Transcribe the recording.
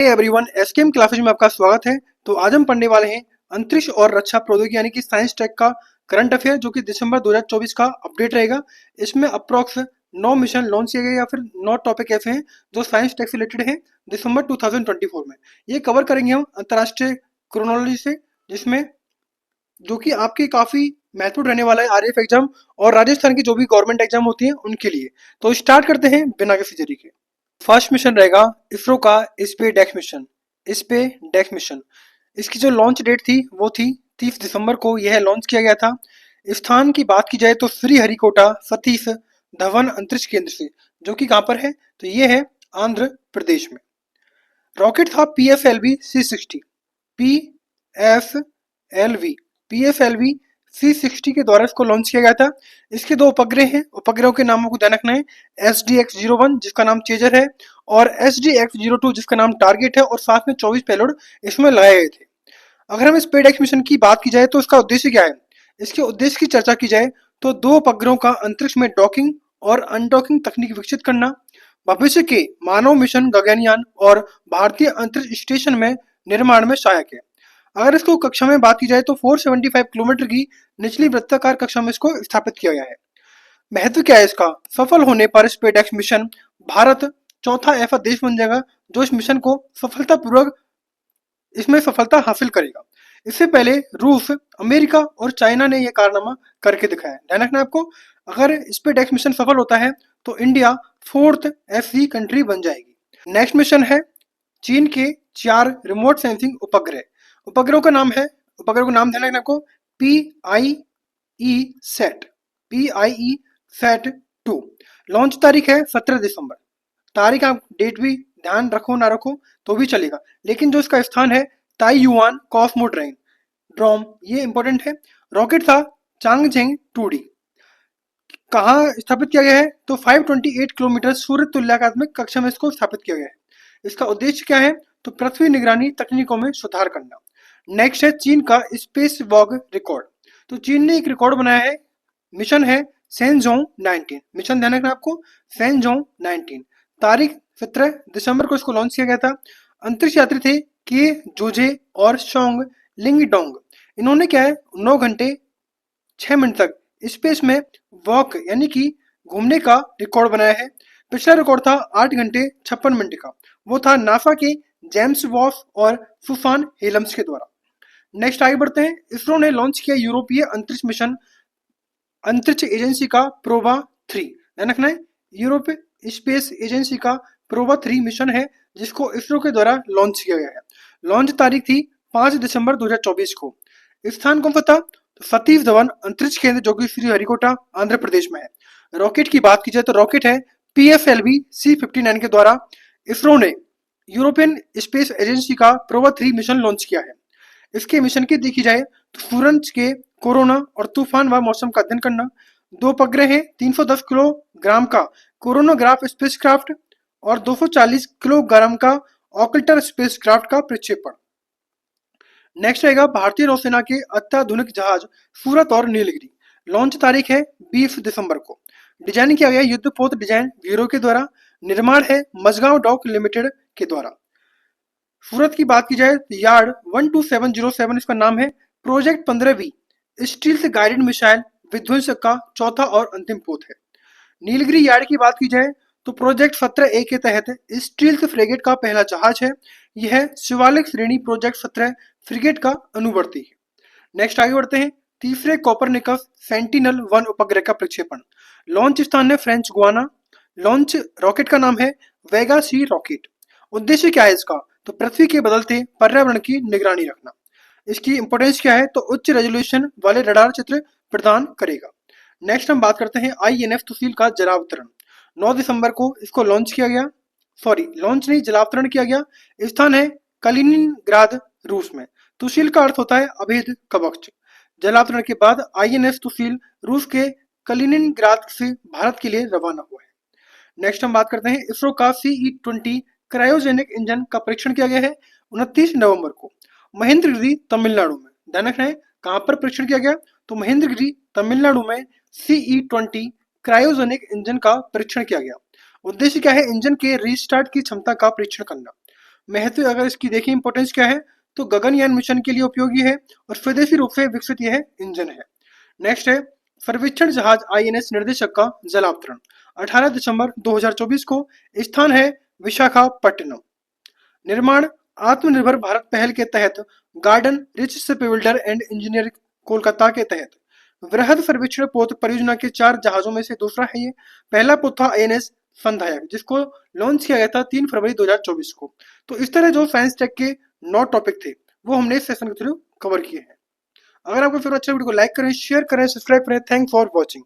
Everyone, SKM classes में आपका स्वागत है। तो आज हम पढ़ने वाले हैं अंतरिक्ष और रक्षा प्रौद्योगिकी यानी कि साइंस टेक का करंट अफेयर, जो कि दिसंबर 2024 का अपडेट रहेगा। इसमें अप्रोक्स 9 मिशन लॉन्च किए गए या फिर 9 टॉपिक ऐसे हैं जो साइंस टेक से रिलेटेड हैं दिसंबर 2024 में। ये कवर करेंगे हम अंतर्राष्ट्रीय क्रोनोलॉजी से, जिसमें जो कि आपकी काफी महत्वपूर्ण रहने वाला है आरएफ एग्जाम और राजस्थान की जो भी गवर्नमेंट एग्जाम होती है उनके लिए। तो स्टार्ट करते हैं बिना किसी देरी के। फर्स्ट मिशन रहेगा इसरो का स्पेस डेक्स मिशन। इसकी जो लॉन्च डेट थी वो थी 30 दिसंबर को यह लॉन्च किया गया था। स्थान की बात की जाए तो श्रीहरिकोटा सतीश धवन अंतरिक्ष केंद्र से, जो कि कहां पर है, तो ये है आंध्र प्रदेश में। रॉकेट था PFLV-C60 PFLV-C60 के द्वारा इसको लॉन्च किया गया था। इसके दो उपग्रह हैं, उपग्रहों के नामों को ध्यान रखना है। SDX-01 जिसका नाम चेजर है और SDX-02 जिसका नाम टारगेट है, और साथ में 24 पेलोड इसमें लगाए गए थे। अगर हम स्पेसडेक्स मिशन की बात की जाए तो इसका उद्देश्य क्या है, इसके उद्देश्य की चर्चा की जाए तो दो उपग्रहों का अंतरिक्ष में डॉकिंग और अनडॉकिंग तकनीक विकसित करना, भविष्य के मानव मिशन गगनयान और भारतीय अंतरिक्ष स्टेशन में निर्माण में सहायक है। अगर इसको कक्षा में बात की जाए तो 475 किलोमीटर की निचली वृत्ताकार कक्षा में इसको स्थापित किया गया है। महत्व क्या है इसका, सफल होने पर स्पेसडेक्स मिशन भारत चौथा ऐसा देश बन जाएगा जो इस मिशन को सफलतापूर्वक इसमें सफलता हासिल करेगा। इससे पहले रूस, अमेरिका और चाइना ने यह कारनामा करके दिखाया। ध्यान रखना आपको, अगर स्पेसडेक्स मिशन सफल होता है तो इंडिया 4th ऐसी कंट्री बन जाएगी। नेक्स्ट मिशन है चीन के 4 रिमोट सेंसिंग उपग्रह। उपग्रहों का नाम है, उपग्रह का नाम ध्यान रखना आपको, PIE SAT 2। लॉन्च तारीख है 17 दिसंबर। तारीख आप डेट भी ध्यान रखो ना रखो तो भी चलेगा, लेकिन जो इसका स्थान है ताइयुआन कॉस्मोड्रोम ड्रोम, ये इंपॉर्टेंट है। रॉकेट था चांगझेंग 2D। कहाँ स्थापित किया गया है, तो 528 किलोमीटर सूर्य तुल्यकात्मक कक्षा में इसको स्थापित किया गया है। इसका उद्देश्य क्या है, तो पृथ्वी निगरानी तकनीकों में सुधार करना। नेक्स्ट है चीन का स्पेस वॉक रिकॉर्ड। तो चीन ने एक रिकॉर्ड बनाया है, मिशन है सेंजोंग 19। मिशन ध्यान रखना आपको, सेंजोंग 19। तारीख 17 दिसंबर को इसको लॉन्च किया गया था। अंतरिक्ष यात्री थे के जोजे और शोंग लिंगडोंग। इन्होंने क्या है 9 घंटे 6 मिनट तक स्पेस में वॉक यानी कि घूमने का रिकॉर्ड बनाया है। पिछला रिकॉर्ड था 8 घंटे 56 मिनट का, वो था नासा के जेम्स वॉस और सुसान हेलम्स के द्वारा। नेक्स्ट आगे बढ़ते हैं। इसरो ने लॉन्च किया यूरोपीय अंतरिक्ष मिशन अंतरिक्ष एजेंसी का प्रोवा 3। ध्यान रखना है, यूरोपीय स्पेस एजेंसी का प्रोवा 3 मिशन है जिसको इसरो के द्वारा लॉन्च किया गया है। लॉन्च तारीख थी 5 दिसंबर 2024 को। स्थान कौन सा था, तो सतीश धवन अंतरिक्ष केंद्र, जो कि श्रीहरिकोटा आंध्र प्रदेश में है। रॉकेट की बात की जाए तो रॉकेट है PFLV-C59 के द्वारा इसरो ने यूरोपियन स्पेस एजेंसी का प्रोवा 3 मिशन लॉन्च किया है। इसके मिशन की देखी जाए तो सूरज के कोरोना और तूफान व मौसम का अध्ययन करना। 2 उपग्रह है, 310 किलोग्राम का कोरोनोग्राफ स्पेसक्राफ्ट और 240 किलोग्राम का ऑकल्टर स्पेसक्राफ्ट का प्रक्षेपण। नेक्स्ट रहेगा भारतीय नौसेना के अत्याधुनिक जहाज सूरत और नीलगिरी। लॉन्च तारीख है 20 दिसंबर को। डिजाइन किया गया युद्धपोत डिजाइन ब्यूरो के द्वारा। निर्माण है मझगांव डॉक लिमिटेड के द्वारा। सूरत की बात की जाए तो यार्ड 12707 इसका नाम है। प्रोजेक्ट 15B स्टील से गाइडेड मिसाइल विध्वंसक का चौथा और अंतिम पोत है। नीलगिरी यार्ड की बात की जाए तो प्रोजेक्ट 17A के तहत स्टील फ्रिगेट का पहला जहाज है। यह शिवालिक श्रेणी प्रोजेक्ट 17 फ्रिगेट का अनुवर्ती है। नेक्स्ट आगे बढ़ते हैं। तीसरे कोपरनिकस सेंटिनल-1 उपग्रह का प्रक्षेपण। लॉन्च स्थान है फ्रेंच गुआना। लॉन्च रॉकेट का नाम है वेगा सी रॉकेट। उद्देश्य क्या है इसका, तो पृथ्वी के बदलते पर्यावरण की निगरानी रखना। इसकी इंपोर्टेंस क्या है, तो उच्च रेजोल्यूशन वाले रडार चित्र प्रदान करेगा। नेक्स्ट हम बात करते हैं INF सुशील का जलावतरण। 9 दिसंबर को इसको लॉन्च किया गया, लॉन्च नहीं जलावतरण किया गया। स्थान है कलिनिनग्राद रूस में। तुशील का अर्थ होता है अभेद कवच। जलावतरण के बाद INF सुशील रूस के कलिनिनग्राद से भारत के लिए रवाना हुआ है। नेक्स्ट हम बात करते हैं इसरो का CE-20 क्रायोजेनिक इंजन का परीक्षण किया गया है 29 नवंबर को महेंद्रगिरी तमिलनाडु में। ध्यान रखना है कहां पर परीक्षण किया गया, तो महेंद्रगिरी तमिलनाडु में CE-20 क्रायोजेनिक इंजन का परीक्षण किया गया। उद्देश्य क्या है, इंजन के रीस्टार्ट की क्षमता का परीक्षण करना। महत्व अगर इसकी देखें इंपॉर्टेंस क्या है, तो गगनयान मिशन के लिए उपयोगी है और स्वदेशी रूप से विकसित यह इंजन है। नेक्स्ट है सर्वेक्षण जहाज आईएनएस निर्देशक का जलावतरण। 18 दिसंबर 2024 को। स्थान है विशाखापट्टनम। निर्माण आत्मनिर्भर भारत पहल के तहत garden rich ship builder and engineer Kolkata के तहत वृहद सर्वेक्षण पोत परियोजना के 4 जहाजों में से दूसरा है ये। पहला पोत था आईएनएस संधायक, जिसको लॉन्च किया गया था 3 फरवरी 2024 को। तो इस तरह जो साइंस टेक के 9 टॉपिक थे वो हमने इस सेशन के थ्रू कवर किए हैं। अगर आपको फिर अच्छा वीडियो को लाइक करें, शेयर करें, सब्सक्राइब करें। Thanks for watching.